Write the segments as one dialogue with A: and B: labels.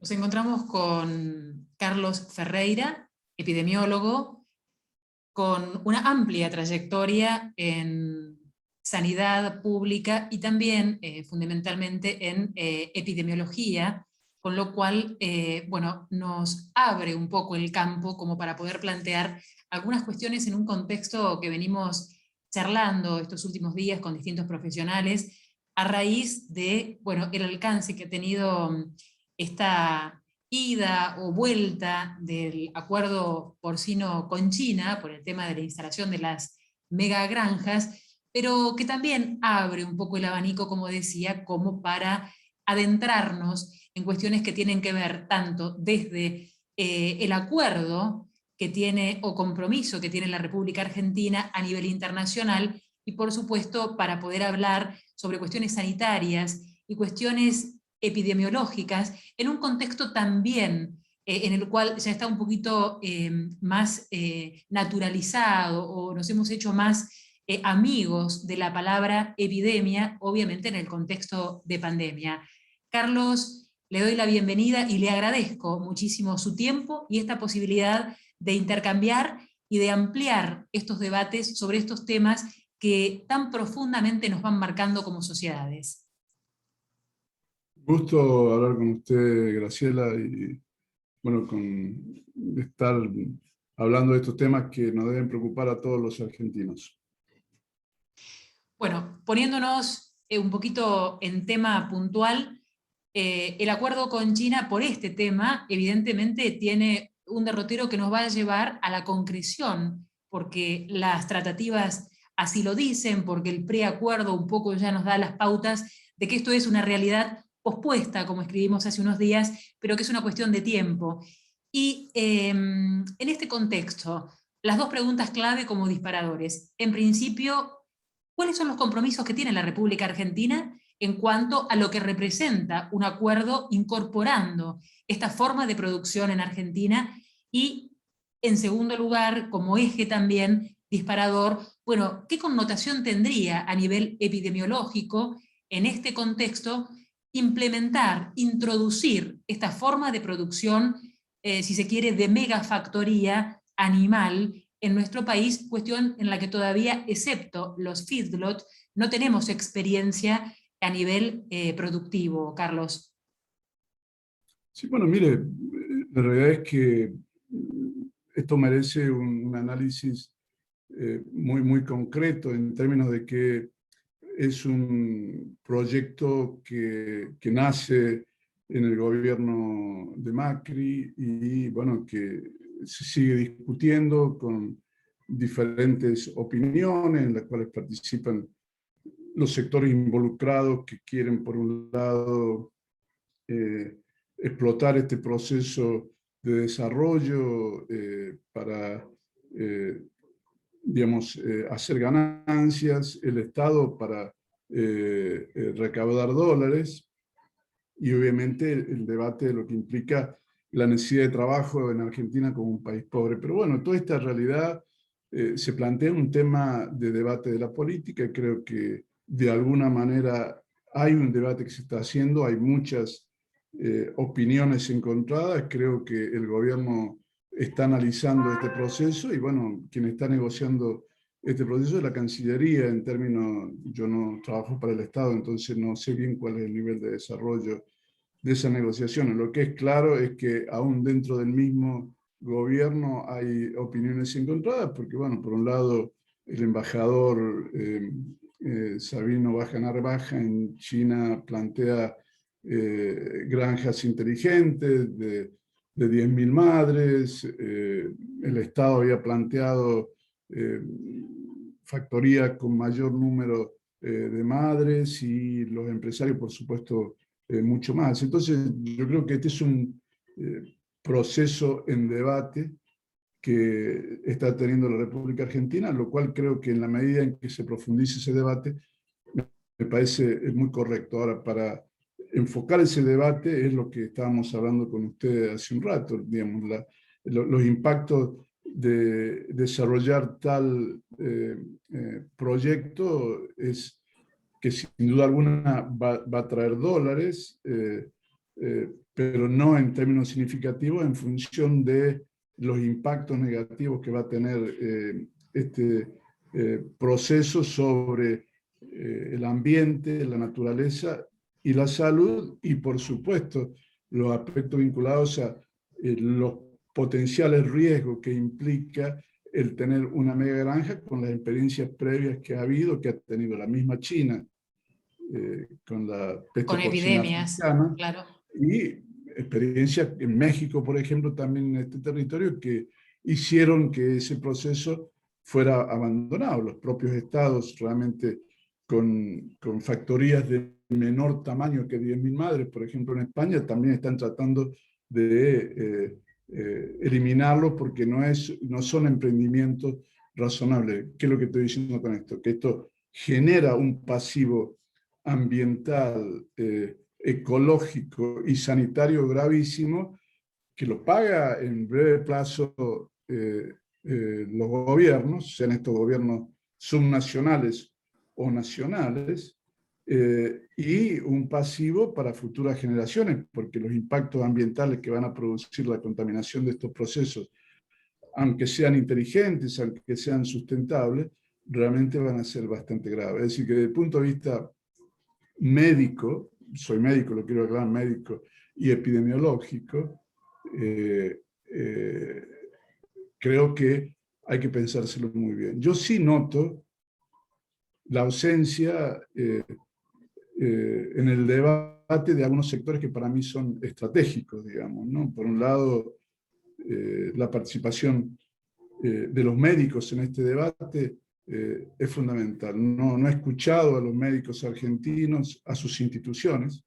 A: Nos encontramos con Carlos Ferreira, epidemiólogo, con una amplia trayectoria en sanidad pública y también fundamentalmente en epidemiología, con lo cual bueno, nos abre un poco el campo como para poder plantear algunas cuestiones en un contexto que venimos charlando estos últimos días con distintos profesionales a raíz de bueno, el alcance que ha tenido esta ida o vuelta del acuerdo porcino con China por el tema de la instalación de las megagranjas, pero que también abre un poco el abanico, como decía, como para adentrarnos en cuestiones que tienen que ver tanto desde el acuerdo que tiene o compromiso que tiene la República Argentina a nivel internacional y por supuesto para poder hablar sobre cuestiones sanitarias y cuestiones epidemiológicas en un contexto también en el cual ya está un poquito más naturalizado o nos hemos hecho más amigos de la palabra epidemia, obviamente en el contexto de pandemia. Carlos, le doy la bienvenida y le agradezco muchísimo su tiempo y esta posibilidad de intercambiar y de ampliar estos debates sobre estos temas que tan profundamente nos van marcando como sociedades.
B: Gusto hablar con usted, Graciela, y bueno, con estar hablando de estos temas que nos deben preocupar a todos los argentinos.
A: Bueno, poniéndonos un poquito en tema puntual, el acuerdo con China por este tema evidentemente tiene un derrotero que nos va a llevar a la concreción, porque las tratativas así lo dicen, porque el preacuerdo un poco ya nos da las pautas de que esto es una realidad pospuesta, como escribimos hace unos días, pero que es una cuestión de tiempo. Y en este contexto, las dos preguntas clave como disparadores. En principio, ¿cuáles son los compromisos que tiene la República Argentina en cuanto a lo que representa un acuerdo incorporando esta forma de producción en Argentina? Y, en segundo lugar, como eje también disparador, bueno, ¿qué connotación tendría a nivel epidemiológico en este contexto implementar, introducir esta forma de producción, si se quiere, de megafactoría animal en nuestro país, cuestión en la que todavía, excepto los feedlots, no tenemos experiencia a nivel productivo, Carlos?
B: Sí, bueno, mire, la realidad es que esto merece un análisis muy concreto en términos de que es un proyecto que nace en el gobierno de Macri y bueno, que se sigue discutiendo con diferentes opiniones en las cuales participan los sectores involucrados que quieren, por un lado, explotar este proceso de desarrollo para digamos, hacer ganancias, el Estado para recaudar dólares y obviamente el debate de lo que implica la necesidad de trabajo en Argentina como un país pobre. Pero bueno, toda esta realidad se plantea un tema de debate de la política y creo que de alguna manera hay un debate que se está haciendo, hay muchas opiniones encontradas, creo que el gobierno está analizando este proceso y bueno, quien está negociando este proceso es la Cancillería en términos, yo no trabajo para el Estado, entonces no sé bien cuál es el nivel de desarrollo de esas negociaciones. Lo que es claro es que aún dentro del mismo gobierno hay opiniones encontradas, porque bueno, por un lado el embajador Sabino Baja Narvaja en China plantea granjas inteligentes de 10.000 madres, el Estado había planteado factoría con mayor número de madres y los empresarios, por supuesto, mucho más. Entonces, yo creo que este es un proceso en debate que está teniendo la República Argentina, lo cual creo que en la medida en que se profundice ese debate, me parece muy correcto. Ahora, para enfocar ese debate es lo que estábamos hablando con ustedes hace un rato, digamos, los impactos de desarrollar tal proyecto es que sin duda alguna va a traer dólares, pero no en términos significativos en función de los impactos negativos que va a tener este proceso sobre el ambiente, la naturaleza y la salud, y por supuesto los aspectos vinculados a los potenciales riesgos que implica el tener una mega granja con las experiencias previas que ha habido, que ha tenido la misma China con la peste
A: Con
B: porcina
A: epidemias,
B: africana,
A: claro.
B: y experiencias en México, por ejemplo, también en este territorio, que hicieron que ese proceso fuera abandonado. Los propios estados realmente con factorías de menor tamaño que 10.000 madres, por ejemplo en España, también están tratando de eliminarlos porque no son emprendimientos razonables. ¿Qué es lo que estoy diciendo con esto? Que esto genera un pasivo ambiental, ecológico y sanitario gravísimo que lo paga en breve plazo los gobiernos, sean estos gobiernos subnacionales o nacionales, y un pasivo para futuras generaciones, porque los impactos ambientales que van a producir la contaminación de estos procesos, aunque sean inteligentes, aunque sean sustentables, realmente van a ser bastante graves. Es decir, que desde el punto de vista médico, soy médico, lo quiero aclarar, médico y epidemiológico, creo que hay que pensárselo muy bien. Yo sí noto la ausencia en el debate de algunos sectores que para mí son estratégicos, digamos, ¿no? Por un lado, la participación de los médicos en este debate es fundamental. No he escuchado a los médicos argentinos, a sus instituciones,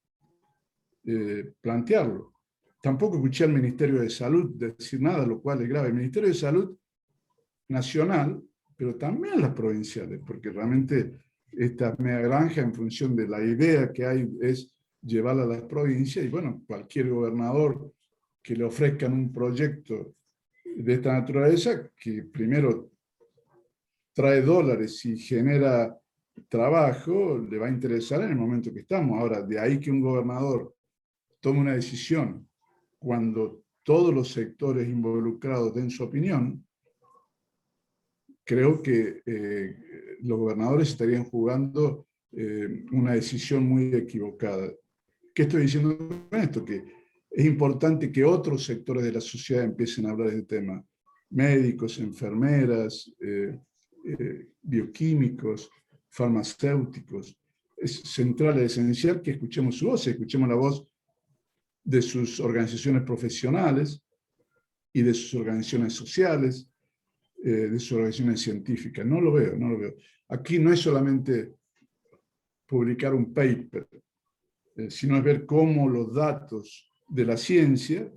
B: plantearlo. Tampoco escuché al Ministerio de Salud decir nada, lo cual es grave. El Ministerio de Salud nacional, pero también las provinciales, porque realmente esta mega granja, en función de la idea que hay, es llevarla a las provincias, y bueno, cualquier gobernador que le ofrezcan un proyecto de esta naturaleza, que primero trae dólares y genera trabajo, le va a interesar en el momento que estamos. Ahora, de ahí que un gobernador tome una decisión cuando todos los sectores involucrados den su opinión, creo que los gobernadores estarían jugando una decisión muy equivocada. ¿Qué estoy diciendo con esto? Que es importante que otros sectores de la sociedad empiecen a hablar de este tema. Médicos, enfermeras, bioquímicos, farmacéuticos. Es central, es esencial que escuchemos su voz, escuchemos la voz de sus organizaciones profesionales y de sus organizaciones sociales, de sus organizaciones científicas. No lo veo, no lo veo. Aquí no es solamente publicar un paper, sino es ver cómo los datos de la ciencia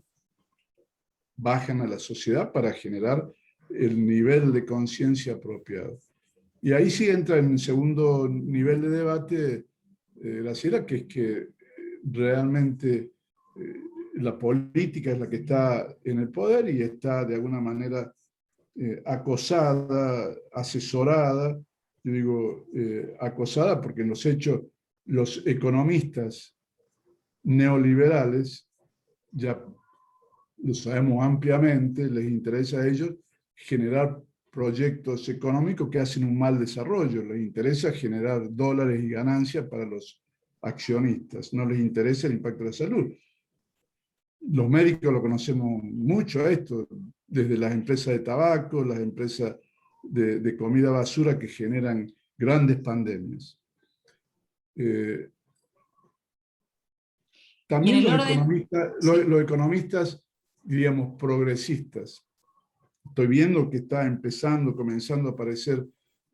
B: bajan a la sociedad para generar el nivel de conciencia apropiado. Y ahí sí entra en el segundo nivel de debate, Graciela, que es que realmente la política es la que está en el poder y está de alguna manera acosada, asesorada, yo digo acosada porque en los hechos los economistas neoliberales, ya lo sabemos ampliamente, les interesa a ellos generar proyectos económicos que hacen un mal desarrollo, les interesa generar dólares y ganancias para los accionistas, no les interesa el impacto de la salud. Los médicos lo conocemos mucho esto, desde las empresas de tabaco, las empresas de comida basura que generan grandes pandemias. También los economistas, diríamos, progresistas. Estoy viendo que está comenzando a aparecer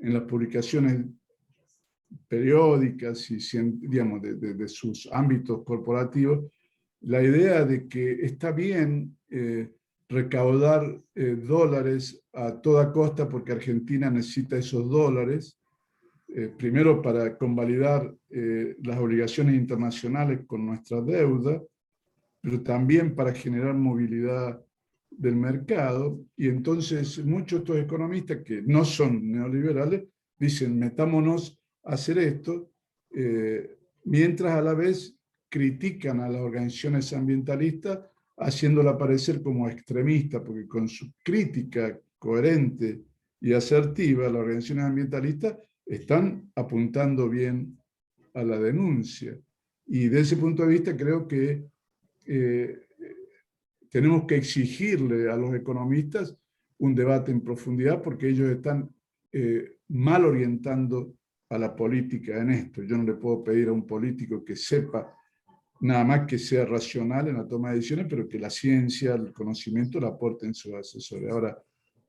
B: en las publicaciones periódicas y, digamos, de sus ámbitos corporativos, la idea de que está bien recaudar dólares a toda costa porque Argentina necesita esos dólares, primero para convalidar las obligaciones internacionales con nuestra deuda, pero también para generar movilidad del mercado. Y entonces muchos de estos economistas que no son neoliberales dicen, metámonos a hacer esto, mientras a la vez critican a las organizaciones ambientalistas haciéndola parecer como extremista, porque con su crítica coherente y asertiva, las organizaciones ambientalistas están apuntando bien a la denuncia. Y de ese punto de vista creo que tenemos que exigirle a los economistas un debate en profundidad, porque ellos están mal orientando a la política en esto. Yo no le puedo pedir a un político que sepa nada más que sea racional en la toma de decisiones, pero que la ciencia, el conocimiento la aporten sus asesores. Ahora,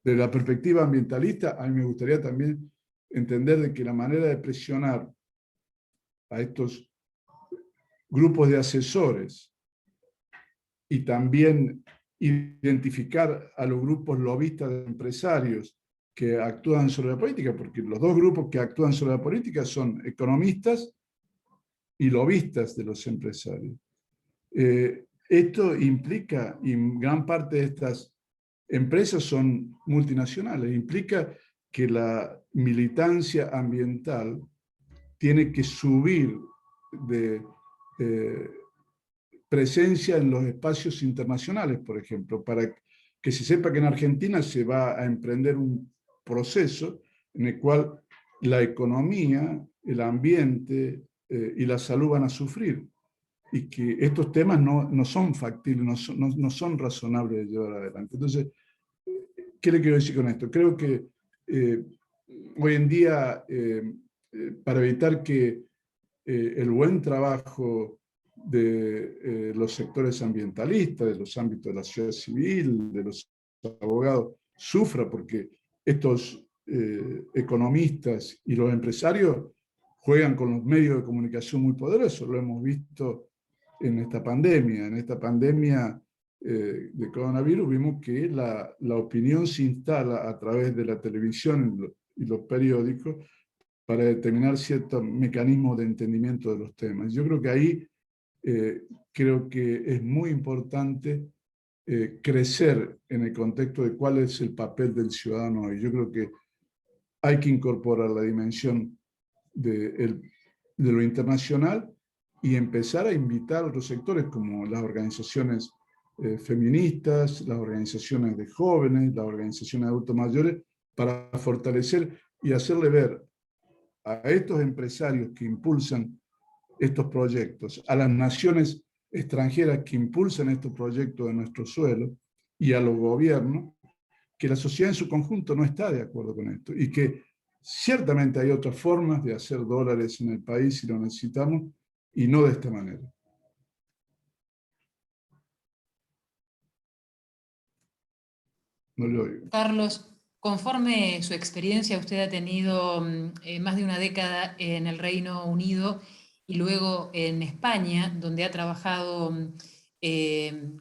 B: desde la perspectiva ambientalista, a mí me gustaría también entender de que la manera de presionar a estos grupos de asesores y también identificar a los grupos lobistas de empresarios que actúan sobre la política, porque los dos grupos que actúan sobre la política son economistas y lobistas de los empresarios. Esto implica, y gran parte de estas empresas son multinacionales, implica que la militancia ambiental tiene que subir de presencia en los espacios internacionales, por ejemplo, para que se sepa que en Argentina se va a emprender un proceso en el cual la economía, el ambiente y la salud van a sufrir, y que estos temas no son factibles, no son razonables de llevar adelante. Entonces, ¿qué le quiero decir con esto? Creo que hoy en día, para evitar que el buen trabajo de los sectores ambientalistas, de los ámbitos de la sociedad civil, de los abogados, sufra, porque estos economistas y los empresarios juegan con los medios de comunicación muy poderosos. Lo hemos visto en esta pandemia. En esta pandemia de coronavirus vimos que la opinión se instala a través de la televisión y los periódicos para determinar ciertos mecanismos de entendimiento de los temas. Yo creo que ahí creo que es muy importante crecer en el contexto de cuál es el papel del ciudadano hoy. Yo creo que hay que incorporar la dimensión de lo internacional y empezar a invitar a otros sectores como las organizaciones feministas, las organizaciones de jóvenes, las organizaciones de adultos mayores, para fortalecer y hacerle ver a estos empresarios que impulsan estos proyectos, a las naciones extranjeras que impulsan estos proyectos en nuestro suelo y a los gobiernos, que la sociedad en su conjunto no está de acuerdo con esto y que ciertamente hay otras formas de hacer dólares en el país si lo necesitamos y no de esta manera. No lo oigo.
A: Carlos, conforme su experiencia, usted ha tenido más de una década en el Reino Unido y luego en España, donde ha trabajado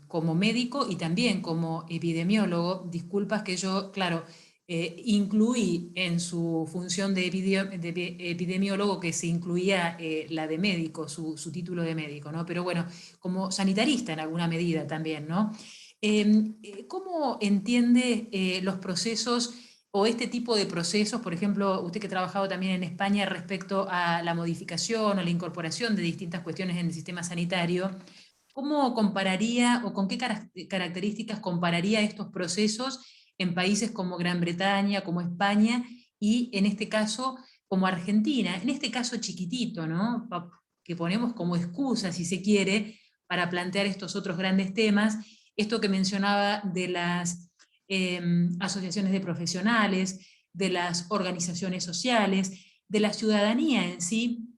A: como médico y también como epidemiólogo. Disculpas que yo, claro, incluí en su función de epidemiólogo que se incluía la de médico, su título de médico, ¿no? Pero bueno, como sanitarista en alguna medida también, ¿no? ¿Cómo entiende los procesos o este tipo de procesos, por ejemplo, usted que ha trabajado también en España respecto a la modificación o la incorporación de distintas cuestiones en el sistema sanitario? ¿Cómo compararía o con qué características compararía estos procesos en países como Gran Bretaña, como España y en este caso como Argentina? En este caso chiquitito, ¿no? Que ponemos como excusa, si se quiere, para plantear estos otros grandes temas. Esto que mencionaba de las asociaciones de profesionales, de las organizaciones sociales, de la ciudadanía en sí,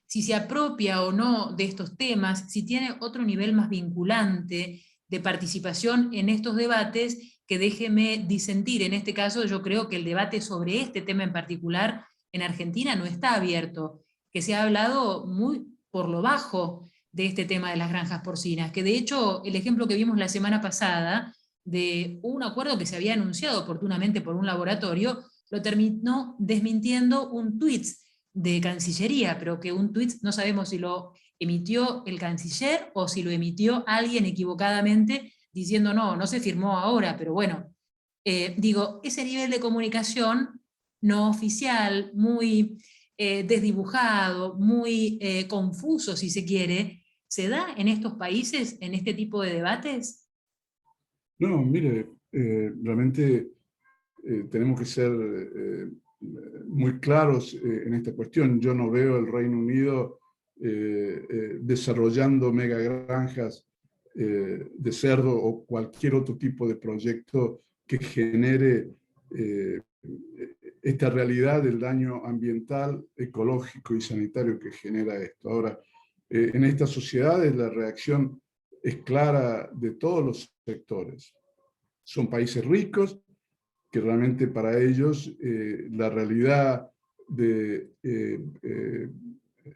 A: si se apropia o no de estos temas, si tiene otro nivel más vinculante de participación en estos debates, que déjeme disentir. En este caso, yo creo que el debate sobre este tema en particular en Argentina no está abierto, que se ha hablado muy por lo bajo de este tema de las granjas porcinas, que de hecho el ejemplo que vimos la semana pasada de un acuerdo que se había anunciado oportunamente por un laboratorio, lo terminó desmintiendo un tuit de Cancillería, pero que un tuit no sabemos si lo emitió el canciller o si lo emitió alguien equivocadamente diciendo no se firmó ahora, pero bueno, digo, ese nivel de comunicación no oficial, muy desdibujado, muy confuso si se quiere, ¿Se da en estos países, en este tipo de debates?
B: No, mire, realmente tenemos que ser muy claros en esta cuestión. Yo no veo el Reino Unido desarrollando megagranjas de cerdo o cualquier otro tipo de proyecto que genere esta realidad del daño ambiental, ecológico y sanitario que genera esto. Ahora, en estas sociedades la reacción es clara de todos los sectores. Son países ricos que realmente para ellos la realidad de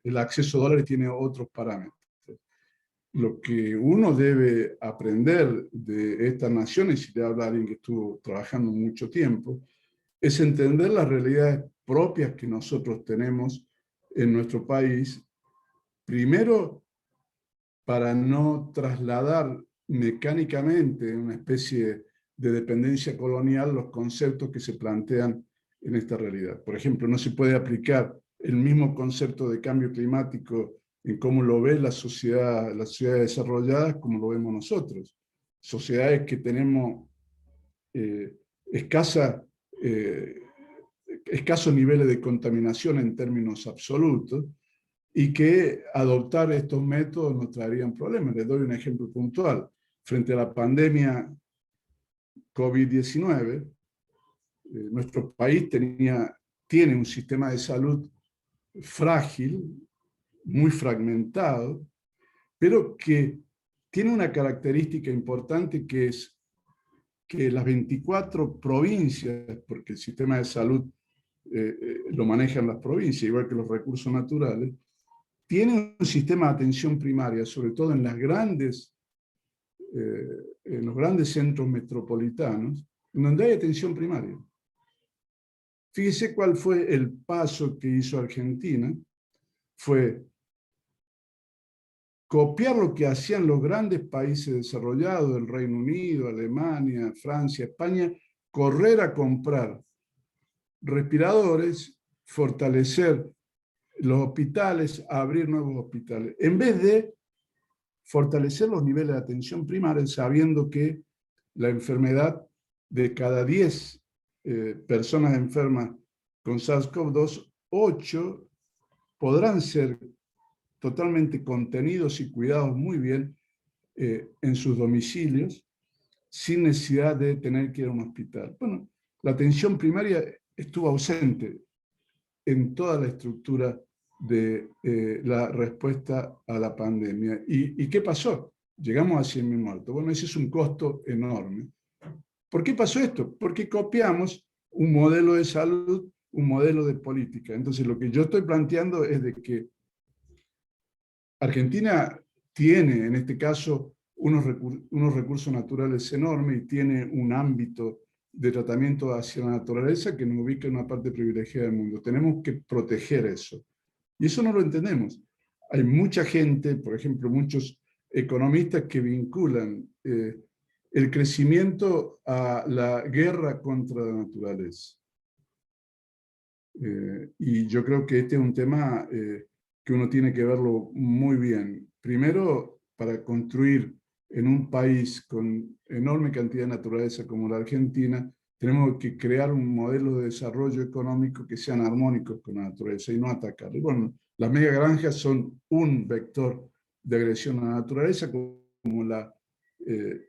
B: el acceso a dólares tiene otros parámetros. Lo que uno debe aprender de estas naciones, y de hablar alguien que estuvo trabajando mucho tiempo, es entender las realidades propias que nosotros tenemos en nuestro país, primero para no trasladar mecánicamente en una especie de dependencia colonial los conceptos que se plantean en esta realidad. Por ejemplo, no se puede aplicar el mismo concepto de cambio climático en cómo lo ve las sociedades desarrolladas como lo vemos nosotros. Sociedades que tenemos escasos niveles de contaminación en términos absolutos, y que adoptar estos métodos nos traerían problemas. Les doy un ejemplo puntual. Frente a la pandemia COVID-19, nuestro país tiene un sistema de salud frágil, muy fragmentado, pero que tiene una característica importante, que es que las 24 provincias, porque el sistema de salud lo manejan las provincias, igual que los recursos naturales, tiene un sistema de atención primaria, sobre todo en los grandes centros metropolitanos, en donde hay atención primaria. Fíjese cuál fue el paso que hizo Argentina. Fue copiar lo que hacían los grandes países desarrollados, el Reino Unido, Alemania, Francia, España, correr a comprar respiradores, fortalecer los hospitales, abrir nuevos hospitales, en vez de fortalecer los niveles de atención primaria, sabiendo que la enfermedad de cada 10 personas enfermas con SARS-CoV-2, 8 podrán ser totalmente contenidos y cuidados muy bien en sus domicilios, sin necesidad de tener que ir a un hospital. Bueno, la atención primaria estuvo ausente en toda la estructura de la respuesta a la pandemia. ¿Y qué pasó? Llegamos a 100.000 muertos. Bueno, ese es un costo enorme. ¿Por qué pasó esto? Porque copiamos un modelo de salud, un modelo de política. Entonces, lo que yo estoy planteando es de que Argentina tiene, en este caso, unos recursos naturales enormes y tiene un ámbito de tratamiento hacia la naturaleza que nos ubica en una parte privilegiada del mundo. Tenemos que proteger eso. Y eso no lo entendemos. Hay mucha gente, por ejemplo, muchos economistas que vinculan el crecimiento a la guerra contra la naturaleza. Y yo creo que este es un tema que uno tiene que verlo muy bien. Primero, para construir en un país con enorme cantidad de naturaleza como la Argentina, tenemos que crear un modelo de desarrollo económico que sean armónicos con la naturaleza y no atacar. Y bueno, las megagranjas son un vector de agresión a la naturaleza, como la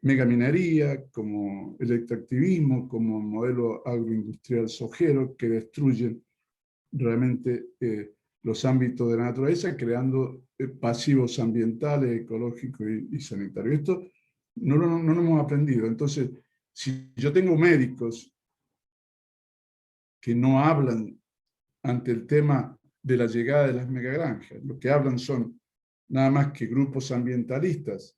B: megaminería, como el extractivismo, como modelo agroindustrial sojero que destruyen realmente los ámbitos de la naturaleza, creando pasivos ambientales, ecológicos y sanitarios. Esto no lo hemos aprendido. Entonces, si yo tengo médicos que no hablan ante el tema de la llegada de las megagranjas, lo que hablan son nada más que grupos ambientalistas,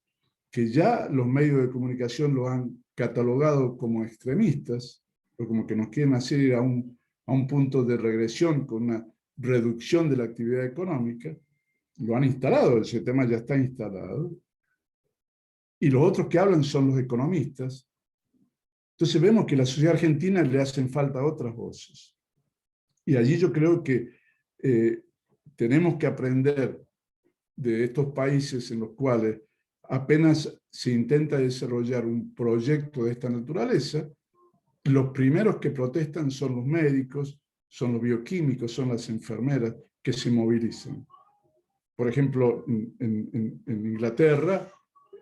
B: que ya los medios de comunicación lo han catalogado como extremistas, o como que nos quieren hacer ir a un punto de regresión con una reducción de la actividad económica. Lo han instalado, ese tema ya está instalado. Y los otros que hablan son los economistas. Entonces vemos que a la sociedad argentina le hacen falta otras voces. Y allí yo creo que tenemos que aprender de estos países en los cuales apenas se intenta desarrollar un proyecto de esta naturaleza, los primeros que protestan son los médicos, son los bioquímicos, son las enfermeras que se movilizan. Por ejemplo, en Inglaterra,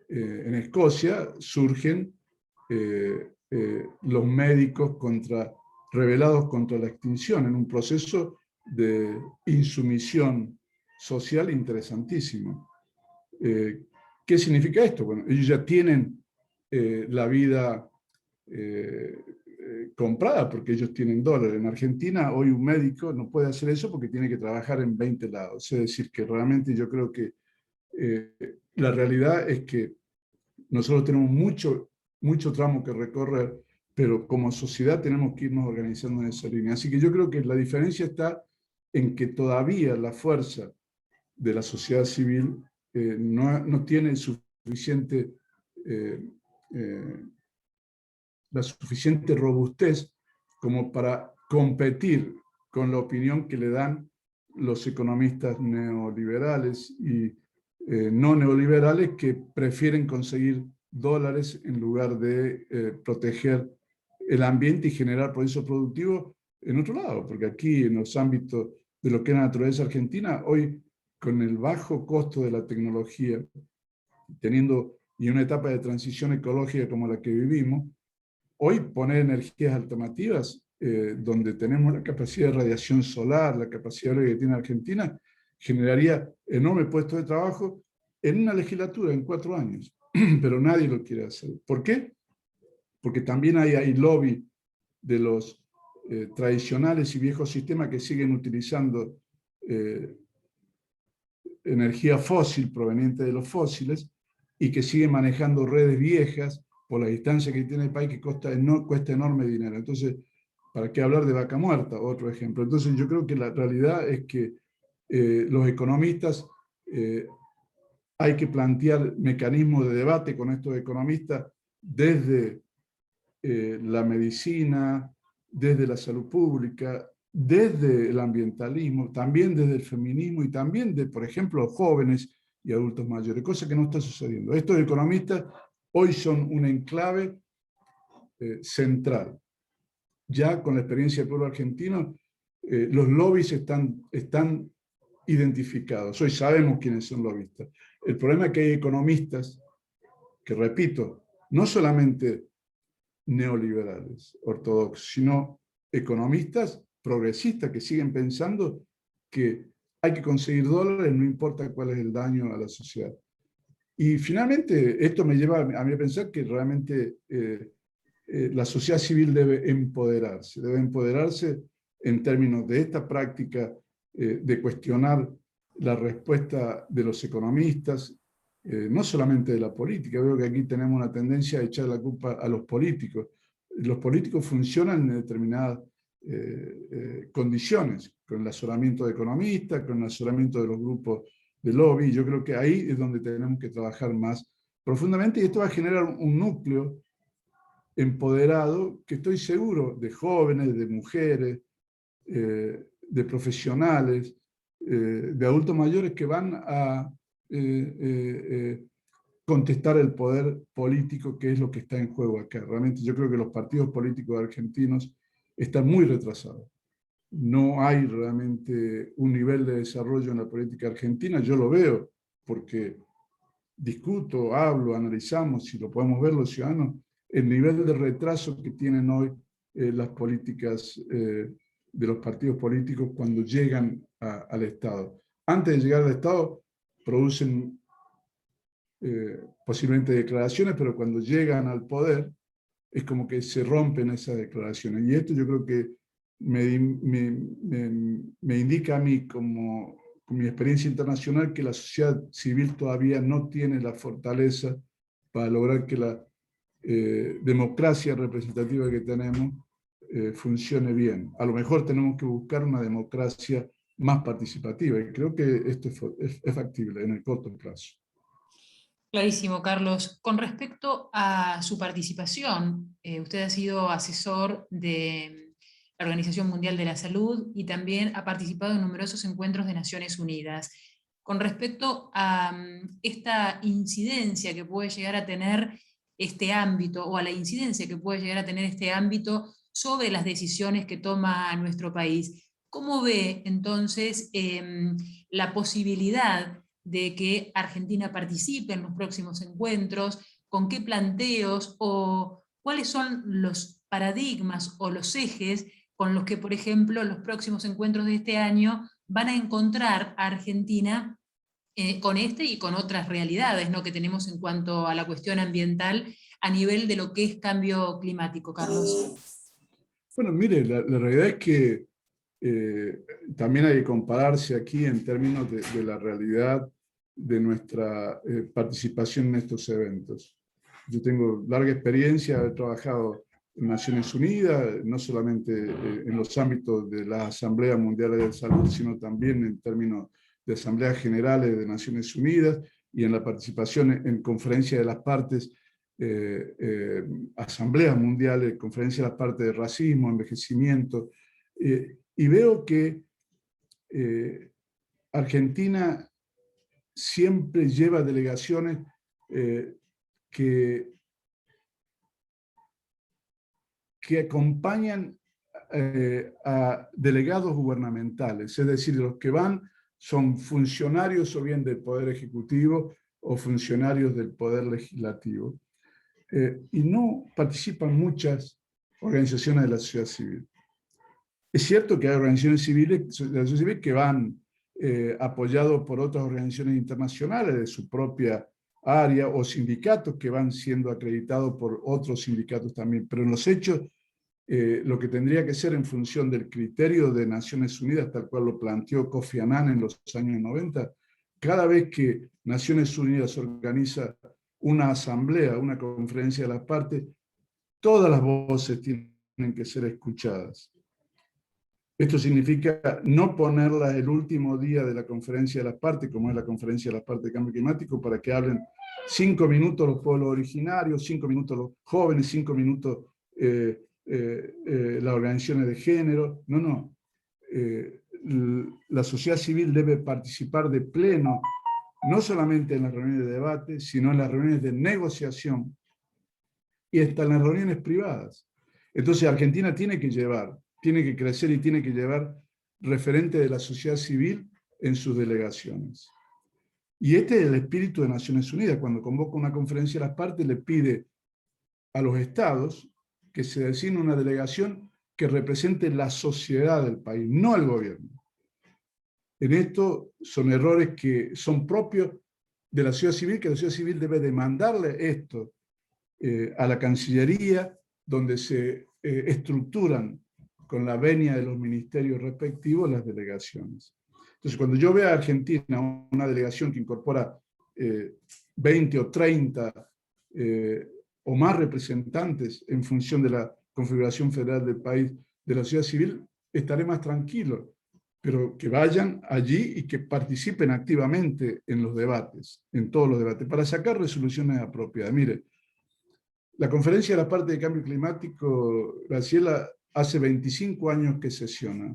B: en Escocia, surgen los médicos rebelados contra la extinción, en un proceso de insumisión social interesantísimo. ¿Qué significa esto? Bueno, ellos ya tienen la vida comprada porque ellos tienen dólares. En Argentina hoy un médico no puede hacer eso porque tiene que trabajar en 20 lados. Es decir, que realmente yo creo que la realidad es que nosotros tenemos mucho tramo que recorrer, pero como sociedad tenemos que irnos organizando en esa línea. Así que yo creo que la diferencia está en que todavía la fuerza de la sociedad civil no tiene la suficiente robustez como para competir con la opinión que le dan los economistas neoliberales y no neoliberales que prefieren conseguir dólares en lugar de proteger el ambiente y generar procesos productivos en otro lado, porque aquí en los ámbitos de lo que es la naturaleza argentina, hoy con el bajo costo de la tecnología, y una etapa de transición ecológica como la que vivimos, hoy poner energías alternativas, donde tenemos la capacidad de radiación solar, la capacidad que tiene Argentina, generaría enormes puestos de trabajo en una legislatura en 4 años. Pero nadie lo quiere hacer. ¿Por qué? Porque también hay lobby de los tradicionales y viejos sistemas que siguen utilizando energía fósil proveniente de los fósiles y que siguen manejando redes viejas por la distancia que tiene el país, que cuesta enorme dinero. Entonces, ¿para qué hablar de vaca muerta? Otro ejemplo. Entonces, yo creo que la realidad es que los economistas, hay que plantear mecanismos de debate con estos economistas desde la medicina, desde la salud pública, desde el ambientalismo, también desde el feminismo y también de, por ejemplo, jóvenes y adultos mayores, cosa que no está sucediendo. Estos economistas hoy son un enclave central. Ya con la experiencia del pueblo argentino, los lobbies están identificados. Hoy sabemos quiénes son lobistas. El problema es que hay economistas que, repito, no solamente neoliberales, ortodoxos, sino economistas progresistas que siguen pensando que hay que conseguir dólares, no importa cuál es el daño a la sociedad. Y finalmente, esto me lleva a mí a pensar que realmente la sociedad civil debe empoderarse en términos de esta práctica de cuestionar la respuesta de los economistas, no solamente de la política. Veo que aquí tenemos una tendencia a echar la culpa a los políticos. Los políticos funcionan en determinadas condiciones, con el asesoramiento de economistas, con el asesoramiento de los grupos de lobby. Yo creo que ahí es donde tenemos que trabajar más profundamente, y esto va a generar un núcleo empoderado que estoy seguro de jóvenes, de mujeres, de profesionales, de adultos mayores que van a contestar el poder político, que es lo que está en juego acá. Realmente yo creo que los partidos políticos argentinos están muy retrasados. No hay realmente un nivel de desarrollo en la política argentina. Yo lo veo porque discuto, hablo, analizamos, y lo podemos ver los ciudadanos, el nivel de retraso que tienen hoy las políticas de los partidos políticos cuando llegan al Estado. Antes de llegar al Estado producen posiblemente declaraciones, pero cuando llegan al poder es como que se rompen esas declaraciones. Y esto yo creo que me indica a mí, con mi experiencia internacional, que la sociedad civil todavía no tiene la fortaleza para lograr que la democracia representativa que tenemos funcione bien. A lo mejor tenemos que buscar una democracia más participativa, y creo que esto es factible en el corto plazo.
A: Clarísimo, Carlos. Con respecto a su participación, usted ha sido asesor de la Organización Mundial de la Salud y también ha participado en numerosos encuentros de Naciones Unidas. con respecto a esta incidencia que puede llegar a tener este ámbito, o a la incidencia que puede llegar a tener este ámbito sobre las decisiones que toma nuestro país. ¿Cómo ve entonces la posibilidad de que Argentina participe en los próximos encuentros? ¿Con qué planteos o cuáles son los paradigmas o los ejes con los que, por ejemplo, los próximos encuentros de este año van a encontrar a Argentina con este y con otras realidades, ¿no?, que tenemos en cuanto a la cuestión ambiental a nivel de lo que es cambio climático, Carlos?
B: Bueno, mire, la realidad es que también hay que compararse aquí en términos de la realidad de nuestra participación en estos eventos. Yo tengo larga experiencia, he trabajado en Naciones Unidas, no solamente en los ámbitos de la Asamblea Mundial de Salud, sino también en términos de Asambleas Generales de Naciones Unidas y en la participación en conferencias de las partes, asambleas mundiales, conferencias de las partes de racismo, envejecimiento, y veo que Argentina siempre lleva delegaciones que acompañan a delegados gubernamentales, es decir, los que van son funcionarios o bien del Poder Ejecutivo o funcionarios del Poder Legislativo. Y no participan muchas organizaciones de la sociedad civil. Es cierto que hay organizaciones civiles de la sociedad civil que van apoyados por otras organizaciones internacionales de su propia área o sindicatos que van siendo acreditados por otros sindicatos también, pero en los hechos lo que tendría que ser en función del criterio de Naciones Unidas, tal cual lo planteó Kofi Annan en los años 90, cada vez que Naciones Unidas organiza una asamblea, una conferencia de las partes, todas las voces tienen que ser escuchadas. Esto significa no ponerla el último día de la conferencia de las partes, como es la conferencia de las partes de cambio climático, para que hablen 5 minutos los pueblos originarios, 5 minutos los jóvenes, 5 minutos las organizaciones de género. No. La sociedad civil debe participar de pleno, no solamente en las reuniones de debate, sino en las reuniones de negociación y hasta en las reuniones privadas. Entonces Argentina tiene que crecer y tiene que llevar referentes de la sociedad civil en sus delegaciones. Y este es el espíritu de Naciones Unidas. Cuando convoca una conferencia de las partes, le pide a los estados que se designe una delegación que represente la sociedad del país, no el gobierno. En esto son errores que son propios de la sociedad civil, que la sociedad civil debe demandarle esto a la Cancillería, donde se estructuran con la venia de los ministerios respectivos las delegaciones. Entonces, cuando yo veo a Argentina, una delegación que incorpora 20 o 30 o más representantes en función de la configuración federal del país, de la sociedad civil, estaré más tranquilo, pero que vayan allí y que participen activamente en los debates, en todos los debates, para sacar resoluciones apropiadas. Mire, la conferencia de la parte de cambio climático, Graciela, hace 25 años que sesiona.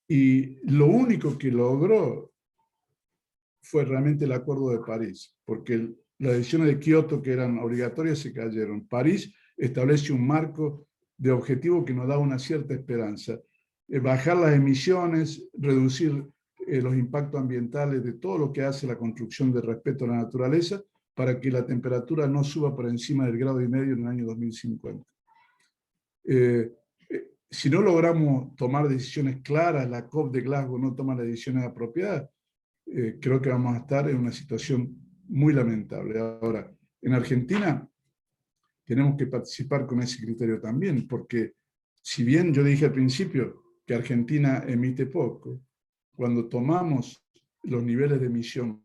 B: Y lo único que logró fue realmente el Acuerdo de París, porque las decisiones de Kioto, que eran obligatorias, se cayeron. París establece un marco de objetivo que nos da una cierta esperanza. Bajar las emisiones, reducir los impactos ambientales de todo lo que hace la construcción de respeto a la naturaleza, para que la temperatura no suba por encima del 1,5 grados en el año 2050. Si no logramos tomar decisiones claras, la COP de Glasgow no toma las decisiones apropiadas, creo que vamos a estar en una situación muy lamentable. Ahora, en Argentina tenemos que participar con ese criterio también, porque si bien yo dije al principio que Argentina emite poco, cuando tomamos los niveles de emisión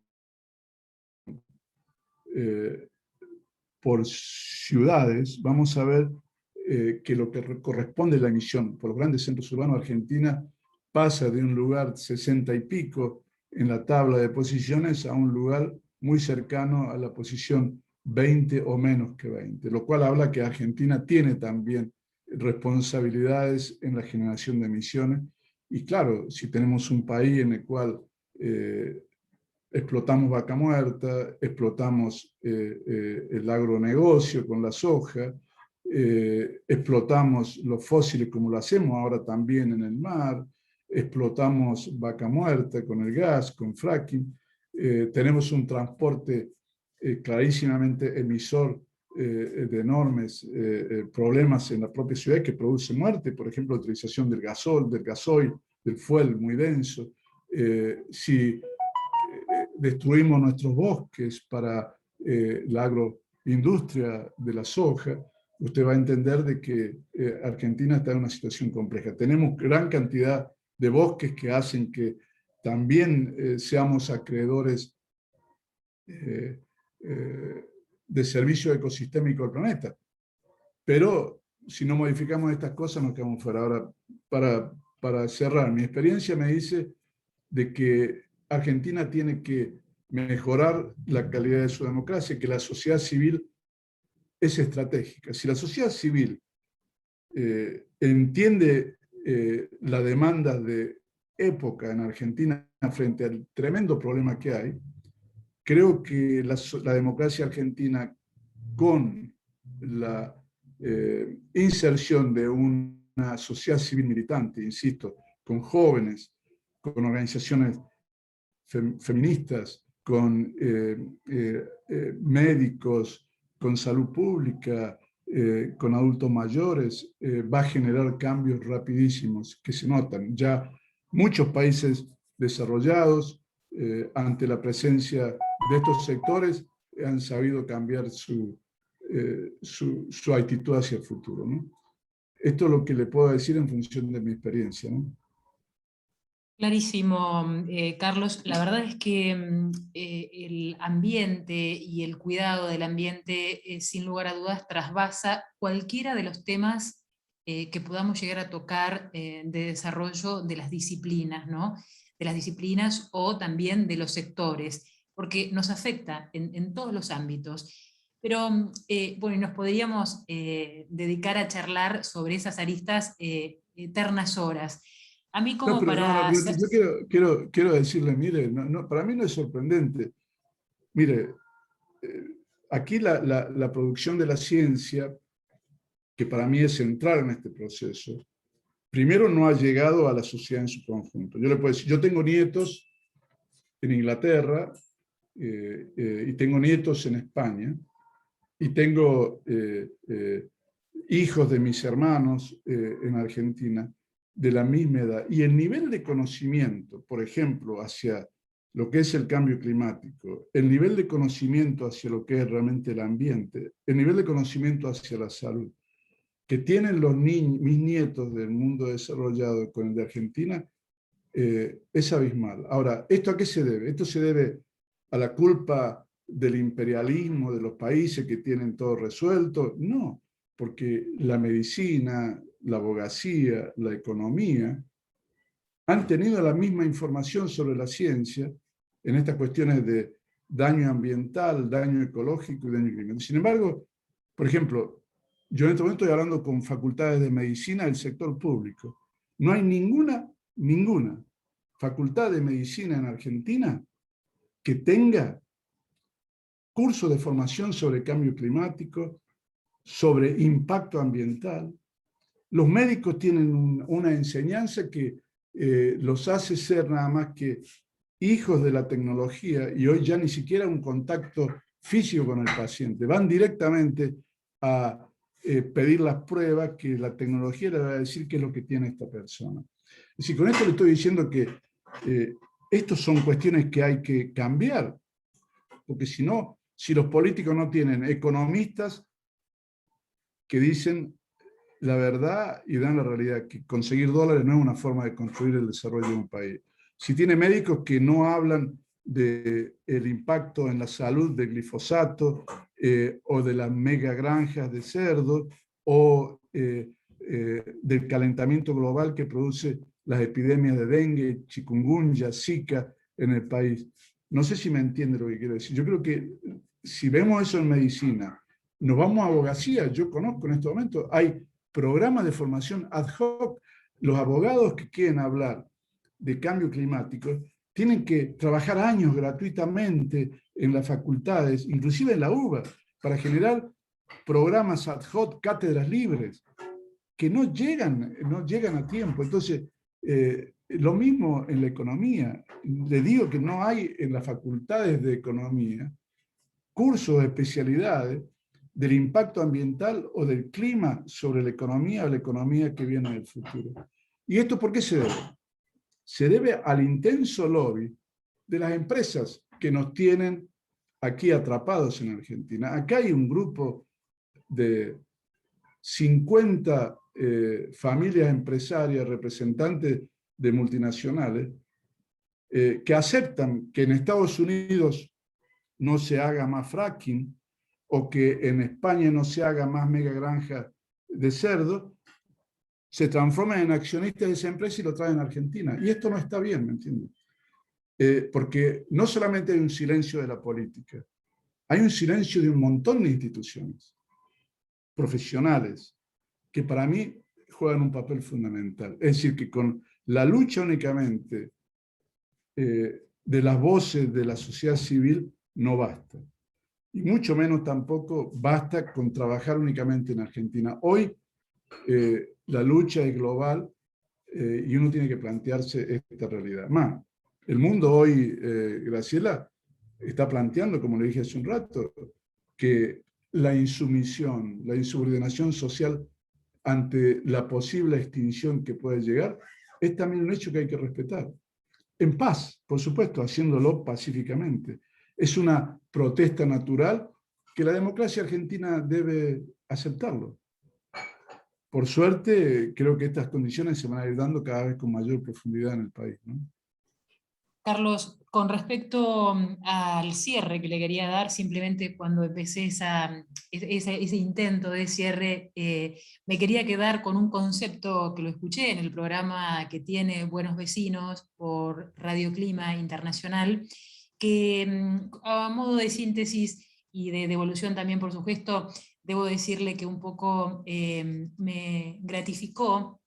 B: por ciudades, vamos a ver que lo que corresponde a la emisión por los grandes centros urbanos de Argentina pasa de un lugar 60 y pico en la tabla de posiciones a un lugar muy cercano a la posición 20 o menos que 20, lo cual habla que Argentina tiene también responsabilidades en la generación de emisiones. Y claro, si tenemos un país en el cual explotamos vaca muerta, explotamos el agronegocio con la soja, explotamos los fósiles como lo hacemos ahora también en el mar, explotamos vaca muerta con el gas, con fracking, tenemos un transporte clarísimamente emisor de enormes problemas en la propia ciudad que produce muerte, por ejemplo, la utilización del gasoil, del fuel muy denso. Si destruimos nuestros bosques para la agroindustria de la soja, usted va a entender de que Argentina está en una situación compleja. Tenemos gran cantidad de bosques que hacen que también seamos acreedores de servicio ecosistémico al planeta. Pero si no modificamos estas cosas nos quedamos fuera. Ahora, para cerrar, mi experiencia me dice de que Argentina tiene que mejorar la calidad de su democracia, que la sociedad civil es estratégica. Si la sociedad civil entiende las demandas de época en Argentina frente al tremendo problema que hay, creo que la democracia argentina, con la inserción de una sociedad civil militante, insisto, con jóvenes, con organizaciones feministas, con médicos, con salud pública, con adultos mayores, va a generar cambios rapidísimos que se notan. Ya muchos países desarrollados, ante la presencia de estos sectores, han sabido cambiar su actitud hacia el futuro, ¿no? Esto es lo que le puedo decir en función de mi experiencia, ¿no?
A: Clarísimo, Carlos. La verdad es que el ambiente y el cuidado del ambiente, sin lugar a dudas, trasvasa cualquiera de los temas que podamos llegar a tocar de desarrollo de las disciplinas, ¿no? De las disciplinas o también de los sectores, porque nos afecta en todos los ámbitos. Pero, bueno, nos podríamos dedicar a charlar sobre esas aristas eternas horas. A mí
B: No,
A: como
B: pero
A: para hacer...
B: yo quiero decirle, mire, para mí no es sorprendente. Mire, aquí la producción de la ciencia, que para mí es central en este proceso, primero no ha llegado a la sociedad en su conjunto. Yo le puedo decir, yo tengo nietos en Inglaterra y tengo nietos en España y tengo hijos de mis hermanos en Argentina de la misma edad. Y el nivel de conocimiento, por ejemplo, hacia lo que es el cambio climático, el nivel de conocimiento hacia lo que es realmente el ambiente, el nivel de conocimiento hacia la salud, que tienen mis nietos del mundo desarrollado con el de Argentina, es abismal. Ahora, ¿esto a qué se debe? ¿Esto se debe a la culpa del imperialismo de los países que tienen todo resuelto? No, porque la medicina, la abogacía, la economía han tenido la misma información sobre la ciencia en estas cuestiones de daño ambiental, daño ecológico y daño climático. Sin embargo, por ejemplo, yo en este momento estoy hablando con facultades de medicina del sector público. No hay ninguna facultad de medicina en Argentina que tenga cursos de formación sobre cambio climático, sobre impacto ambiental. Los médicos tienen una enseñanza que los hace ser nada más que hijos de la tecnología y hoy ya ni siquiera un contacto físico con el paciente. Van directamente a pedir las pruebas que la tecnología le va a decir qué es lo que tiene esta persona. Es decir, con esto le estoy diciendo que estas son cuestiones que hay que cambiar, porque si no, si los políticos no tienen economistas que dicen la verdad y dan la realidad, que conseguir dólares no es una forma de construir el desarrollo de un país. Si tiene médicos que no hablan del impacto en la salud del glifosato o de las megagranjas de cerdos o del calentamiento global que produce las epidemias de dengue, chikungunya, zika en el país. No sé si me entiende lo que quiero decir. Yo creo que si vemos eso en medicina, nos vamos a abogacía. Yo conozco en este momento, hay programas de formación ad hoc. Los abogados que quieren hablar de cambio climático tienen que trabajar años gratuitamente en las facultades, inclusive en la UBA, para generar programas ad hoc, cátedras libres, que no llegan a tiempo. Entonces, lo mismo en la economía. Le digo que no hay en las facultades de economía cursos de especialidades del impacto ambiental o del clima sobre la economía o la economía que viene en el futuro. ¿Y esto por qué se debe? Se debe al intenso lobby de las empresas que nos tienen aquí atrapados en Argentina. Acá hay un grupo de 50 familias empresarias, representantes de multinacionales, que aceptan que en Estados Unidos no se haga más fracking o que en España no se haga más megagranja de cerdo, se transforman en accionistas de esa empresa y lo traen a Argentina. Y esto no está bien, ¿me entiendes? Porque no solamente hay un silencio de la política, hay un silencio de un montón de instituciones profesionales que para mí juegan un papel fundamental. Es decir, que con la lucha únicamente de las voces de la sociedad civil no basta. Y mucho menos tampoco basta con trabajar únicamente en Argentina. Hoy la lucha es global y uno tiene que plantearse esta realidad. Más, el mundo hoy, Graciela, está planteando, como le dije hace un rato, que la insumisión, la insubordinación social ante la posible extinción que puede llegar, es también un hecho que hay que respetar. En paz, por supuesto, haciéndolo pacíficamente. Es una protesta natural que la democracia argentina debe aceptarlo. Por suerte, creo que estas condiciones se van a ir dando cada vez con mayor profundidad en el país, ¿no?
A: Carlos, con respecto al cierre que le quería dar, simplemente cuando empecé ese intento de cierre, me quería quedar con un concepto que lo escuché en el programa que tiene Buenos Vecinos por Radio Clima Internacional, que a modo de síntesis y de devolución también por su gesto, debo decirle que un poco me gratificó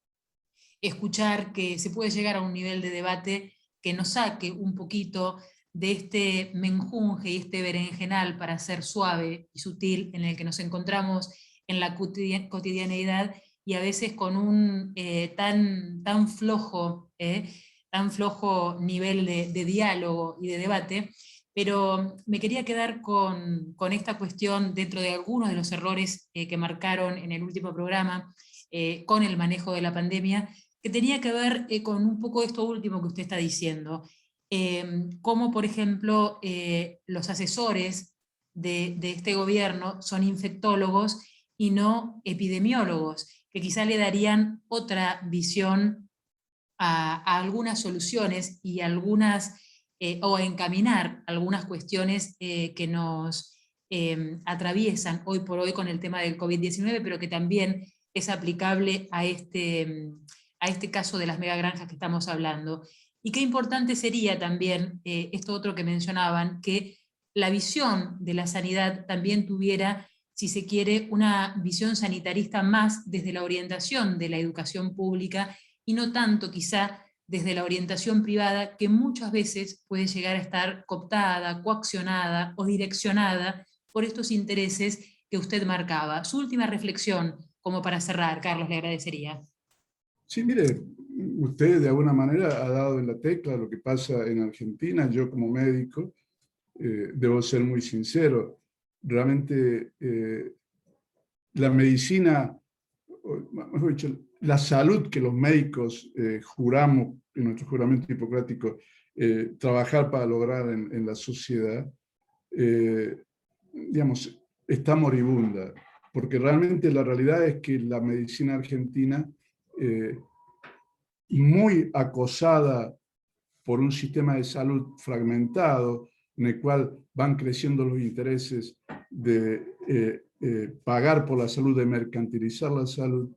A: escuchar que se puede llegar a un nivel de debate que nos saque un poquito de este menjunje y este berenjenal para ser suave y sutil en el que nos encontramos en la cotidianeidad y a veces con un tan flojo nivel de diálogo y de debate, pero me quería quedar con esta cuestión dentro de algunos de los errores que marcaron en el último programa con el manejo de la pandemia, que tenía que ver con un poco esto último que usted está diciendo. Como, por ejemplo, los asesores de este gobierno son infectólogos y no epidemiólogos, que quizá le darían otra visión a algunas soluciones y o a encaminar algunas cuestiones que nos atraviesan hoy por hoy con el tema del COVID-19, pero que también es aplicable a este caso de las megagranjas que estamos hablando. Y qué importante sería también, esto otro que mencionaban, que la visión de la sanidad también tuviera, si se quiere, una visión sanitarista más desde la orientación de la educación pública y no tanto quizá desde la orientación privada, que muchas veces puede llegar a estar cooptada, coaccionada o direccionada por estos intereses que usted marcaba. Su última reflexión, como para cerrar, Carlos, le agradecería.
B: Sí, mire, usted de alguna manera ha dado en la tecla lo que pasa en Argentina. Yo como médico, debo ser muy sincero, realmente la medicina, mejor dicho, la salud que los médicos juramos en nuestro juramento hipocrático trabajar para lograr en la sociedad, digamos, está moribunda, porque realmente la realidad es que la medicina argentina, muy acosada por un sistema de salud fragmentado, en el cual van creciendo los intereses de pagar por la salud, de mercantilizar la salud,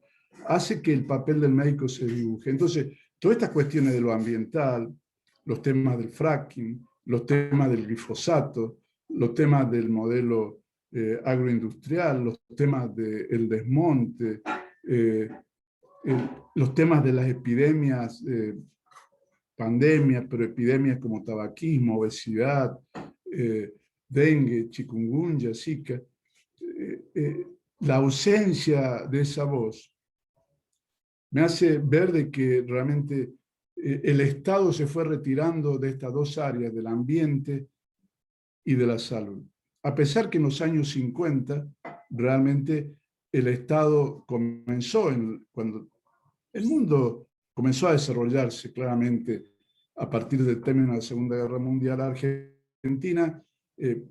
B: hace que el papel del médico se dibuje. Entonces, todas estas cuestiones de lo ambiental, los temas del fracking, los temas del glifosato, los temas del modelo agroindustrial, los temas del desmonte, los temas de las epidemias pandemias, pero epidemias como tabaquismo, obesidad, dengue, chikungunya, zika, la ausencia de esa voz me hace ver de que realmente el Estado se fue retirando de estas dos áreas, del ambiente y de la salud. A pesar que en los años 50 realmente el Estado comenzó, cuando el mundo comenzó a desarrollarse claramente a partir del término de la Segunda Guerra Mundial, Argentina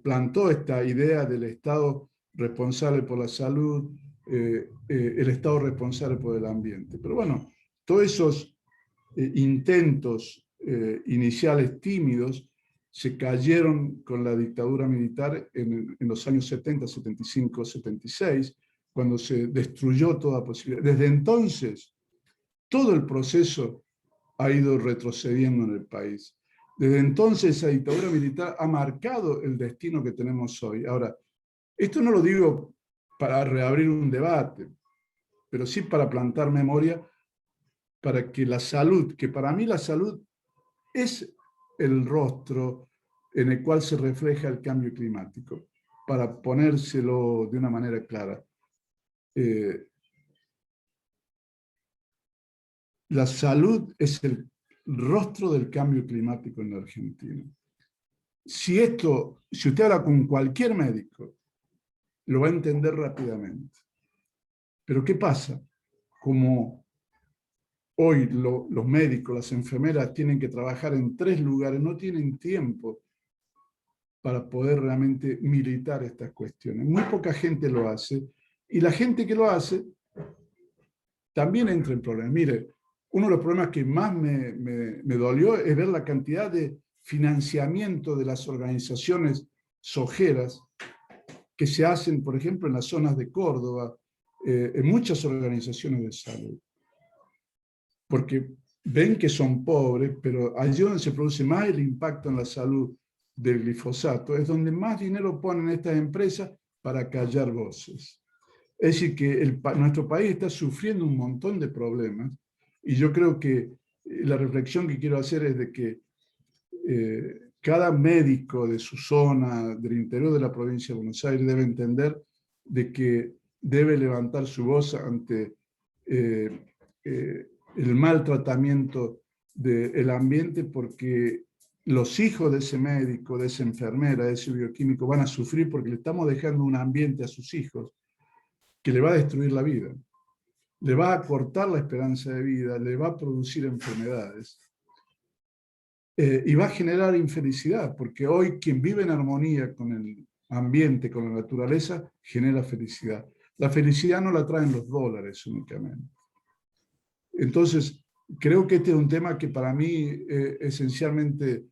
B: plantó esta idea del Estado responsable por la salud, el Estado responsable por el ambiente. Pero bueno, todos esos intentos iniciales tímidos se cayeron con la dictadura militar en los años 70, 75, 76, cuando se destruyó toda posibilidad. Desde entonces, todo el proceso ha ido retrocediendo en el país. Desde entonces, esa dictadura militar ha marcado el destino que tenemos hoy. Ahora, esto no lo digo para reabrir un debate, pero sí para plantar memoria, para que la salud, que para mí la salud es el rostro en el cual se refleja el cambio climático, para ponérselo de una manera clara. La salud es el rostro del cambio climático en la Argentina. Si usted habla con cualquier médico, lo va a entender rápidamente. Pero ¿qué pasa? Como hoy los médicos, las enfermeras tienen que trabajar en 3 lugares, no tienen tiempo para poder realmente militar estas cuestiones. Muy poca gente lo hace, y la gente que lo hace también entra en problemas. Mire, uno de los problemas que más me dolió es ver la cantidad de financiamiento de las organizaciones sojeras que se hacen, por ejemplo, en las zonas de Córdoba, en muchas organizaciones de salud. Porque ven que son pobres, pero allí donde se produce más el impacto en la salud del glifosato es donde más dinero ponen estas empresas para callar voces. Es decir, que nuestro país está sufriendo un montón de problemas, y yo creo que la reflexión que quiero hacer es de que cada médico de su zona, del interior de la provincia de Buenos Aires, debe entender de que debe levantar su voz ante el mal tratamiento del ambiente, porque los hijos de ese médico, de esa enfermera, de ese bioquímico van a sufrir porque le estamos dejando un ambiente a sus hijos que le va a destruir la vida, le va a cortar la esperanza de vida, le va a producir enfermedades y va a generar infelicidad, porque hoy quien vive en armonía con el ambiente, con la naturaleza, genera felicidad. La felicidad no la traen los dólares únicamente. Entonces, creo que este es un tema que para mí es esencialmente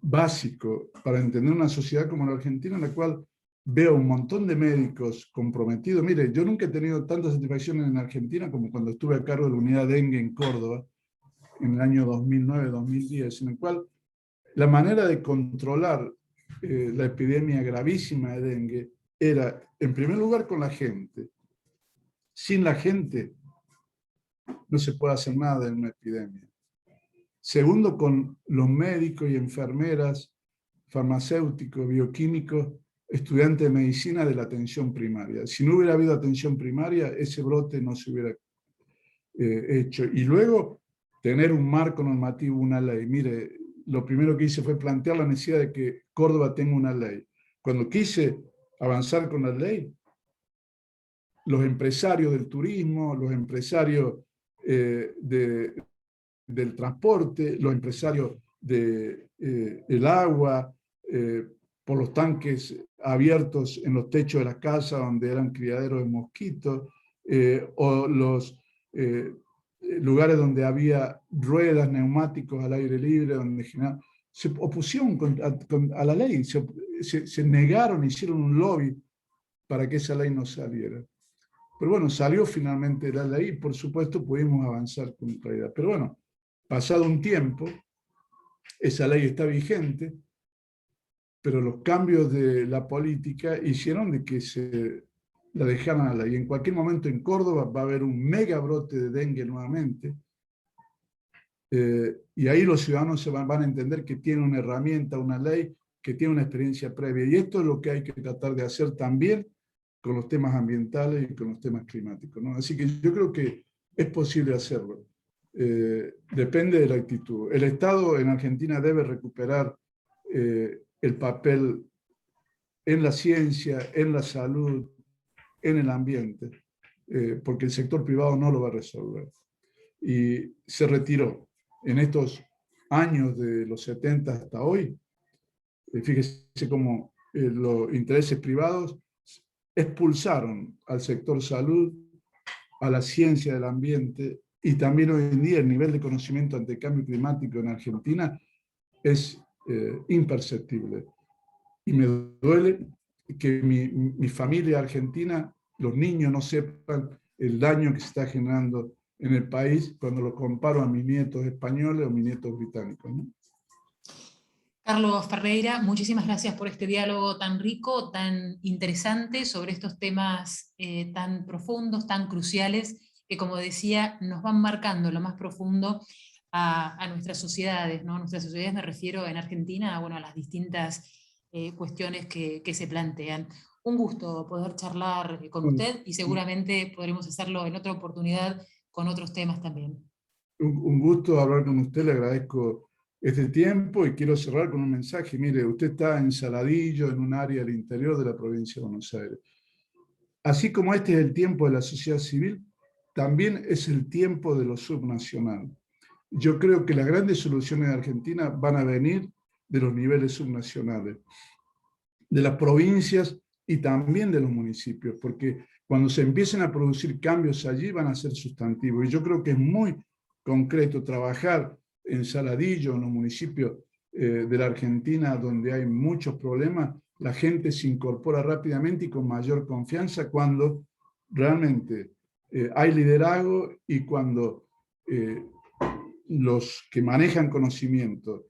B: básico para entender una sociedad como la Argentina, en la cual veo un montón de médicos comprometidos. Mire, yo nunca he tenido tanta satisfacción en Argentina como cuando estuve a cargo de la unidad dengue en Córdoba, en el año 2009-2010, en el cual la manera de controlar la epidemia gravísima de dengue era, en primer lugar, con la gente. Sin la gente no se puede hacer nada en una epidemia. Segundo, con los médicos y enfermeras, farmacéuticos, bioquímicos, estudiantes de medicina de la atención primaria. Si no hubiera habido atención primaria, ese brote no se hubiera hecho. Y luego, tener un marco normativo, una ley. Mire, lo primero que hice fue plantear la necesidad de que Córdoba tenga una ley. Cuando quise avanzar con la ley, los empresarios del turismo, los empresarios del transporte, los empresarios del agua, por los tanques abiertos en los techos de las casas donde eran criaderos de mosquitos, o los lugares donde había ruedas, neumáticos al aire libre, donde se opusieron a la ley, se negaron, hicieron un lobby para que esa ley no saliera. Pero bueno, salió finalmente la ley y por supuesto pudimos avanzar con claridad. Pero bueno, pasado un tiempo, esa ley está vigente, pero los cambios de la política hicieron de que se la dejaran a la ley. En cualquier momento en Córdoba va a haber un mega brote de dengue nuevamente. Y ahí los ciudadanos van a entender que tienen una herramienta, una ley, que tiene una experiencia previa. Y esto es lo que hay que tratar de hacer también con los temas ambientales y con los temas climáticos, ¿no? Así que yo creo que es posible hacerlo. Depende de la actitud. El Estado en Argentina debe recuperar el papel en la ciencia, en la salud, en el ambiente, porque el sector privado no lo va a resolver. Y se retiró. En estos años de los 70 hasta hoy, fíjese cómo los intereses privados expulsaron al sector salud, a la ciencia del ambiente, y también hoy en día el nivel de conocimiento ante el cambio climático en Argentina es imperceptible. Y me duele que mi familia argentina, los niños no sepan el daño que se está generando en el país cuando lo comparo a mis nietos españoles o mis nietos británicos, ¿no?
A: Carlos Ferreira, muchísimas gracias por este diálogo tan rico, tan interesante sobre estos temas tan profundos, tan cruciales, que como decía, nos van marcando lo más profundo a nuestras sociedades, ¿no? Nuestras sociedades me refiero en Argentina, bueno, a las distintas cuestiones que se plantean. Un gusto poder charlar con usted y seguramente podremos hacerlo en otra oportunidad con otros temas también.
B: Un gusto hablar con usted, le agradezco este tiempo y quiero cerrar con un mensaje. Mire, usted está en Saladillo, en un área del interior de la provincia de Buenos Aires. Así como este es el tiempo de la sociedad civil, también es el tiempo de lo subnacional. Yo creo que las grandes soluciones de Argentina van a venir de los niveles subnacionales, de las provincias y también de los municipios, porque cuando se empiecen a producir cambios allí van a ser sustantivos. Y yo creo que es muy concreto trabajar en Saladillo, en los municipios de la Argentina donde hay muchos problemas, la gente se incorpora rápidamente y con mayor confianza cuando realmente hay liderazgo y cuando los que manejan conocimiento,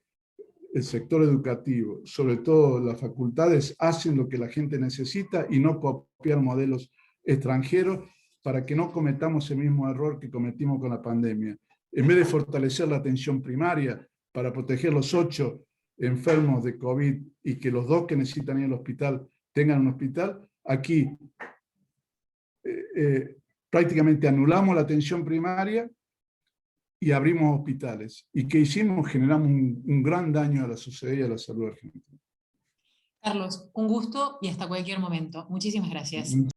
B: el sector educativo, sobre todo las facultades, hacen lo que la gente necesita y no copiar modelos extranjeros para que no cometamos el mismo error que cometimos con la pandemia. En vez de fortalecer la atención primaria para proteger los 8 enfermos de COVID y que los 2 que necesitan ir al hospital tengan un hospital, aquí prácticamente anulamos la atención primaria y abrimos hospitales. ¿Y qué hicimos? Generamos un gran daño a la sociedad y a la salud argentina.
A: Carlos, un gusto y hasta cualquier momento. Muchísimas gracias.